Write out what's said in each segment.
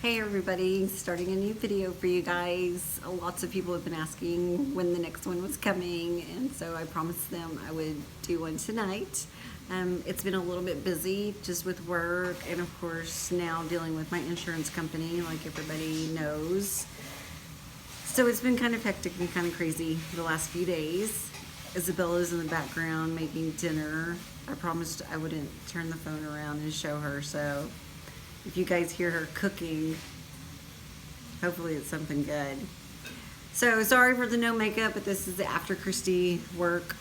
Hey everybody, starting a new video for you guys. Lots of people have been asking when the next one was coming, and so I promised them I would do one tonight. It's been a little bit busy just with work and of course now dealing with my insurance company like everybody knows. So it's been kind of hectic and kind of crazy the last few days. Isabella's in the background making dinner. I promised I wouldn't turn the phone around and show her, so if you guys hear her cooking, hopefully it's something good. So sorry for the no makeup, but this is the after Christy work.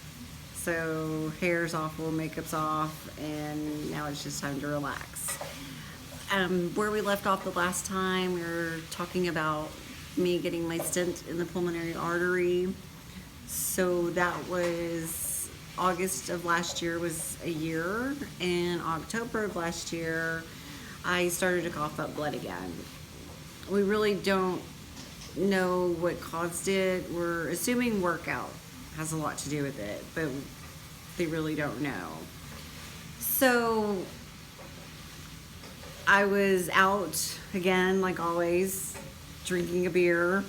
So hair's awful, makeup's off, and now it's just time to relax. Where we left off the last time, we were talking about me getting my stent in the pulmonary artery. So that was August of last year was a year, and October of last year I started to cough up blood again. We really don't know what caused it. We're assuming workout has a lot to do with it, but they really don't know. So I was out again, like always, drinking a beer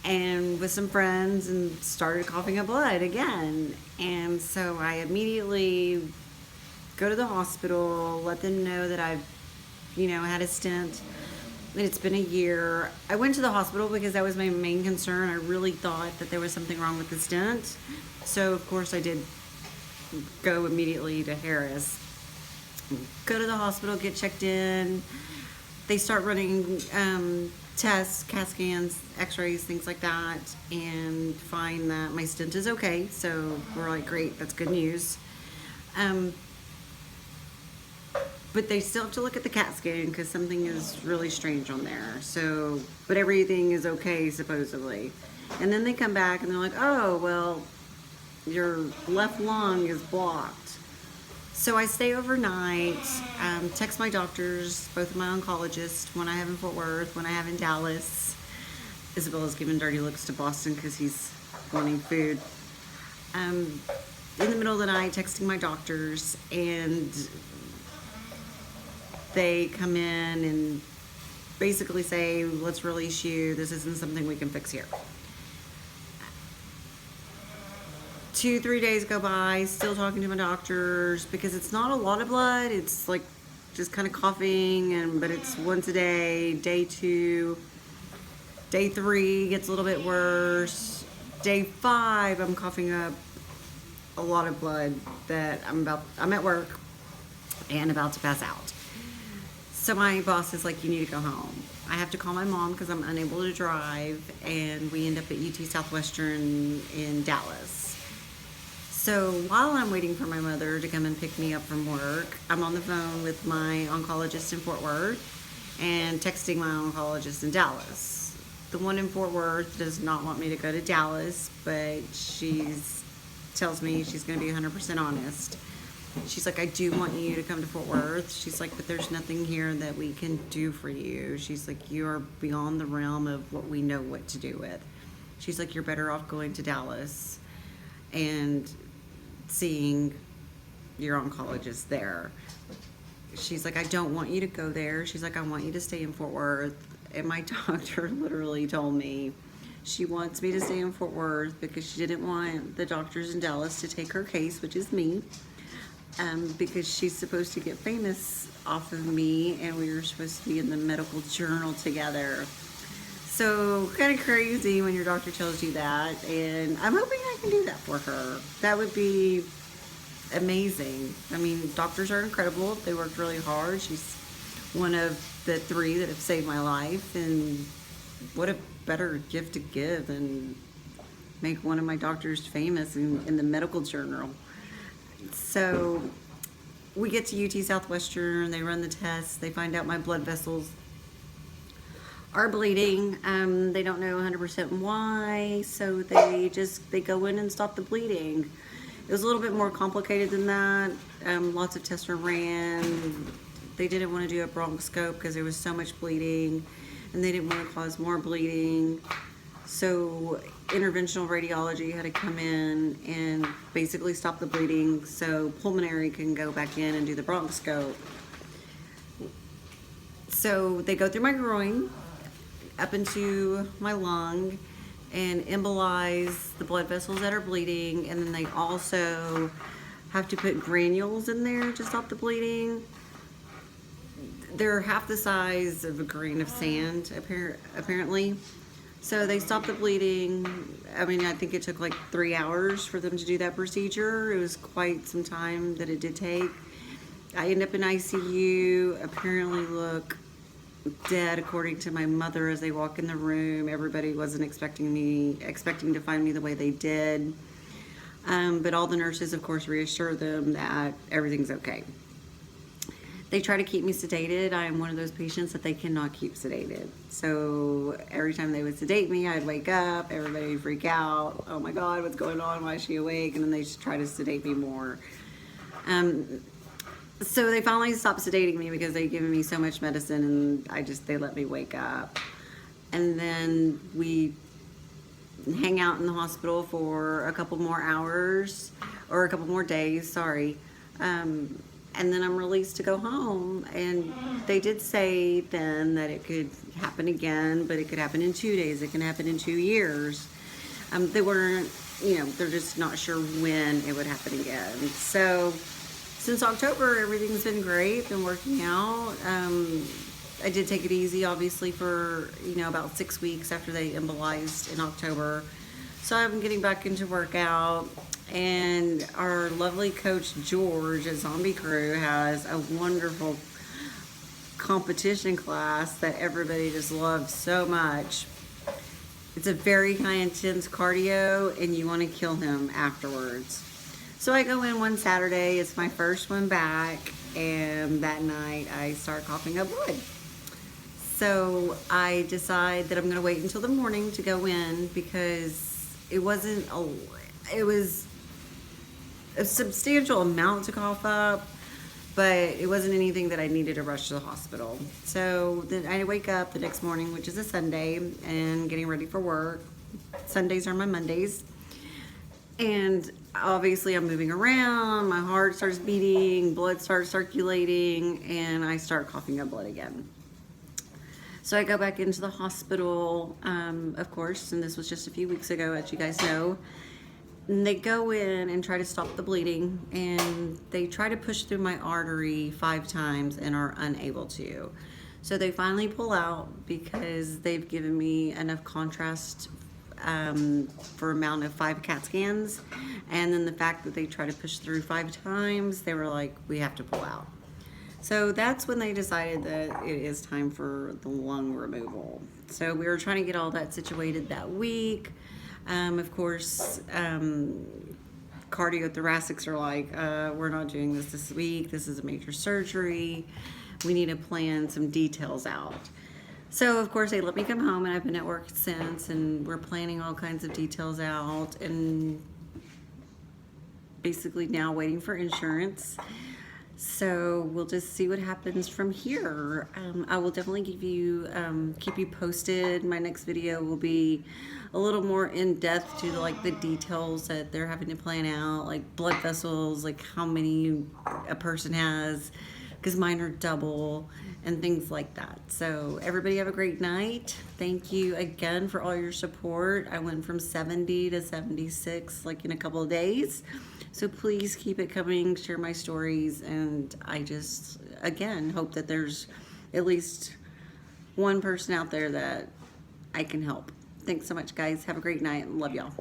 and with some friends and started coughing up blood again. And so I immediately go to the hospital, let them know that I've had a stent, and it's been a year. I went to the hospital because that was my main concern. I really thought that there was something wrong with the stent. So of course I did go immediately to Harris. Go to the hospital, get checked in. They start running tests, CAT scans, x-rays, things like that, and find that my stent is okay. So we're like, great, that's good news. But they still have to look at the CAT scan because something is really strange on there. So, but everything is okay supposedly. And then they come back and they're like, oh, well, your left lung is blocked. So I stay overnight, text my doctors, both of my oncologists, one I have in Fort Worth, one I have in Dallas. Isabella's giving dirty looks to Boston because he's wanting food. In the middle of the night, texting my doctors, and they come in and basically say, let's release you. This isn't something we can fix here. 2-3 days go by, still talking to my doctors because it's not a lot of blood. It's like just kind of coughing, but it's once a day. Day 2, day 3 gets a little bit worse. Day 5, I'm coughing up a lot of blood that I'm at work and about to pass out. So my boss is like, you need to go home. I have to call my mom because I'm unable to drive, and we end up at UT Southwestern in Dallas. So while I'm waiting for my mother to come and pick me up from work, I'm on the phone with my oncologist in Fort Worth and texting my oncologist in Dallas. The one in Fort Worth does not want me to go to Dallas, but she tells me she's going to be 100% honest. She's like, I do want you to come to Fort Worth. She's like, but there's nothing here that we can do for you. She's like, you are beyond the realm of what we know what to do with. She's like, you're better off going to Dallas and seeing your oncologist there. She's like, I don't want you to go there. She's like, I want you to stay in Fort Worth. And my doctor literally told me she wants me to stay in Fort Worth because she didn't want the doctors in Dallas to take her case, which is me. Because she's supposed to get famous off of me, and we were supposed to be in the medical journal together. So kind of crazy when your doctor tells you that, and I'm hoping I can do that for her. That would be amazing. I mean, doctors are incredible. They worked really hard. She's one of the 3 that have saved my life, and what a better gift to give than make one of my doctors famous in the medical journal. So we get to UT Southwestern, they run the tests, they find out my blood vessels are bleeding. They don't know 100% why, so they go in and stop the bleeding. It was a little bit more complicated than that. Lots of tests were ran. They didn't want to do a bronchoscope because there was so much bleeding, and they didn't want to cause more bleeding. So interventional radiology had to come in and basically stop the bleeding so pulmonary can go back in and do the bronchoscope. So they go through my groin up into my lung and embolize the blood vessels that are bleeding, and then they also have to put granules in there to stop the bleeding. They're half the size of a grain of sand, apparently. So they stopped the bleeding. I mean, I think it took like 3 hours for them to do that procedure. It was quite some time that it did take. I end up in ICU, apparently look dead according to my mother as they walk in the room. Everybody wasn't expecting to find me the way they did. But all the nurses, of course, reassure them that everything's okay. They try to keep me sedated. I am one of those patients that they cannot keep sedated. So every time they would sedate me, I'd wake up, everybody would freak out. Oh my God, what's going on? Why is she awake? And then they just try to sedate me more. So they finally stopped sedating me because they'd given me so much medicine, and they let me wake up. And then we hang out in the hospital for a couple more hours, or a couple more days, sorry. And then I'm released to go home. And they did say then that it could happen again, but it could happen in 2 days. It can happen in 2 years. They weren't, they're just not sure when it would happen again. So since October, everything's been great, been working out. I did take it easy, obviously, for, about 6 weeks after they embolized in October. So I'm getting back into workout. And our lovely coach George at Zombie Crew has a wonderful competition class that everybody just loves so much. It's a very high intense cardio, and you want to kill him afterwards. So I go in one Saturday, it's my first one back, and that night I start coughing up blood. So I decide that I'm going to wait until the morning to go in, because it was a substantial amount to cough up, but it wasn't anything that I needed to rush to the hospital. So then I wake up the next morning, which is a Sunday, and getting ready for work. Sundays are my Mondays. And obviously I'm moving around, my heart starts beating, blood starts circulating, and I start coughing up blood again. So I go back into the hospital, of course, and this was just a few weeks ago, as you guys know. And they go in and try to stop the bleeding, and they try to push through my artery 5 times and are unable to. So they finally pull out because they've given me enough contrast for amount of 5 CAT scans. And then the fact that they try to push through 5 times, they were like, we have to pull out. So that's when they decided that it is time for the lung removal. So we were trying to get all that situated that week. Of course, cardiothoracics are like, we're not doing this week. This is a major surgery. We need to plan some details out. So, of course, they let me come home, and I've been at work since, and we're planning all kinds of details out, and basically now waiting for insurance. So we'll just see what happens from here. I will definitely keep you posted. My next video will be a little more in depth to like the details that they're having to plan out, like blood vessels, like how many a person has, because mine are double, and things like that. So everybody have a great night. Thank you again for all your support. I went from 70 to 76 like in a couple of days. So please keep it coming, share my stories, and I just, again, hope that there's at least one person out there that I can help. Thanks so much, guys. Have a great night, and love y'all.